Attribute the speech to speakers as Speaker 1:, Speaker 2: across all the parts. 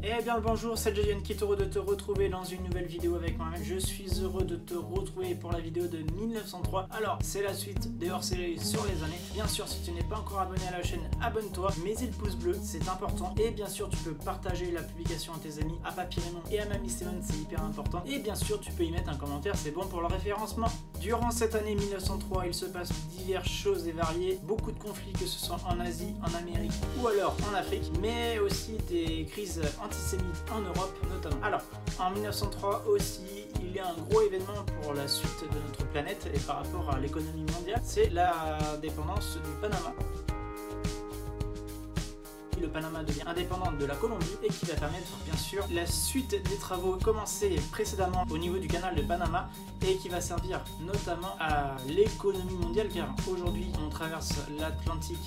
Speaker 1: Eh bien le bonjour, c'est Jaden qui est heureux de te retrouver dans une nouvelle vidéo avec moi-même. Je suis heureux de te retrouver pour la vidéo de 1903. Alors, c'est la suite des hors-séries sur les années. Bien sûr, si tu n'es pas encore abonné à la chaîne, abonne-toi, mets-y le pouce bleu, c'est important. Et bien sûr, tu peux partager la publication à tes amis, à Papy Raymond et à Mamie Simone, c'est hyper important. Et bien sûr, tu peux y mettre un commentaire, c'est bon pour le référencement. Durant cette année 1903, il se passe diverses choses et variées. Beaucoup de conflits, que ce soit en Asie, en Amérique ou alors en Afrique, mais aussi des crises antisémites en Europe notamment. Alors, en 1903 aussi, il y a un gros événement pour la suite de notre planète et par rapport à l'économie mondiale, c'est la dépendance du Panama. Le Panama devient indépendante de la Colombie et qui va permettre bien sûr la suite des travaux commencés précédemment au niveau du canal de Panama et qui va servir notamment à l'économie mondiale, car aujourd'hui on traverse l'Atlantique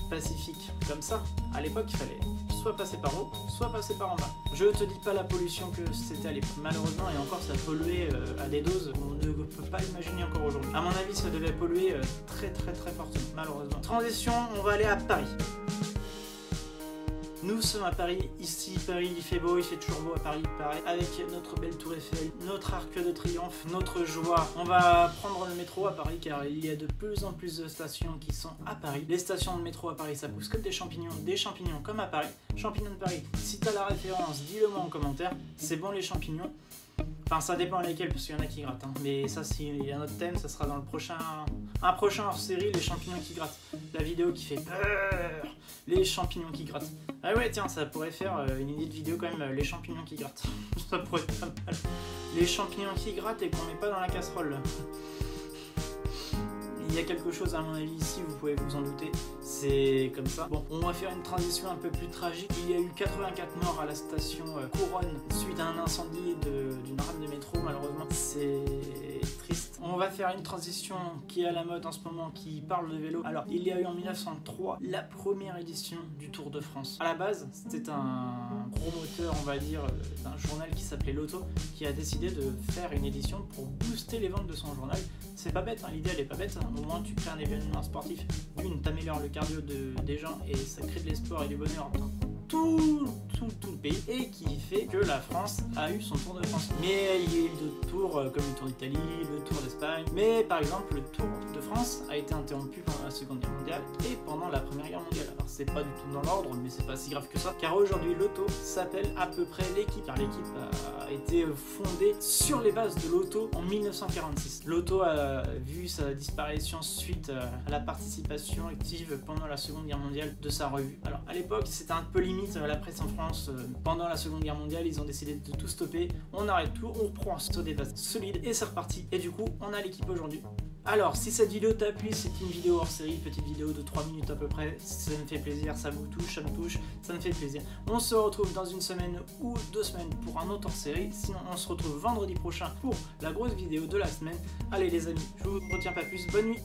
Speaker 1: Pacifique comme ça. À l'époque il fallait soit passer par haut, soit passer par en bas. Je te dis pas la pollution que c'était à l'époque, malheureusement, et encore ça polluait à des doses qu'on ne peut pas imaginer encore aujourd'hui. À mon avis ça devait polluer très fortement, malheureusement. Transition, on va aller à Paris. Nous sommes à Paris, ici Paris il fait beau, il fait toujours beau à Paris, pareil, avec notre belle tour Eiffel, notre arc de triomphe, notre joie. On va prendre le métro à Paris car il y a de plus en plus de stations qui sont à Paris. Les stations de métro à Paris ça pousse comme des champignons comme à Paris. Champignons de Paris, si t'as la référence, dis-le moi en commentaire, c'est bon les champignons. Enfin ça dépend lesquels parce qu'il y en a qui grattent, hein. Mais ça s'il y a un autre thème, ça sera dans le prochain hors-série, les champignons qui grattent. La vidéo qui fait peur, les champignons qui grattent. Ah ouais tiens, ça pourrait faire une idée de vidéo quand même, les champignons qui grattent. Ça pourrait être pas mal. Les champignons qui grattent et qu'on met pas dans la casserole. Il y a quelque chose à mon avis ici, vous pouvez vous en douter, c'est comme ça. Bon, on va faire une transition un peu plus tragique. Il y a eu 84 morts à la station Couronne suite à un incendie d'une rame de métro, malheureusement. C'est triste. On va faire une transition qui est à la mode en ce moment, qui parle de vélo. Alors, il y a eu en 1903 la première édition du Tour de France. À la base, c'était un promoteur, on va dire, d'un journal qui s'appelait Lotto, qui a décidé de faire une édition pour booster les ventes de son journal. C'est pas bête, hein, l'idée elle est pas bête, hein. Au moins tu crées un événement sportif, d'une, t'améliores le cardio des gens et ça crée de l'espoir et du bonheur dans tout le pays, et qui fait que la France a eu son Tour de France. Mais il y a eu d'autres tours comme le Tour d'Italie, le Tour d'Espagne, mais par exemple le Tour de France a été interrompu pendant la Seconde Guerre mondiale et pendant la Première Guerre mondiale. Alors c'est pas du tout dans l'ordre, mais c'est pas si grave que ça, car aujourd'hui l'auto s'appelle à peu près l'équipe, car l'équipe a été fondée sur les bases de l'auto en 1946. L'auto a vu sa disparition suite à la participation active pendant la Seconde Guerre mondiale de sa revue. Alors à l'époque c'était un peu limite, la presse en France pendant la Seconde Guerre mondiale ils ont décidé de tout stopper, on arrête tout, on reprend sur des bases solides et c'est reparti, et du coup on a l'équipe aujourd'hui. Alors si cette vidéo t'a plu, c'est une vidéo hors série, petite vidéo de 3 minutes à peu près, ça me fait plaisir, ça vous touche, ça me touche, ça me fait plaisir. On se retrouve dans une semaine ou 2 semaines pour un autre hors série, sinon on se retrouve vendredi prochain pour la grosse vidéo de la semaine. Allez les amis, je vous retiens pas plus, bonne nuit.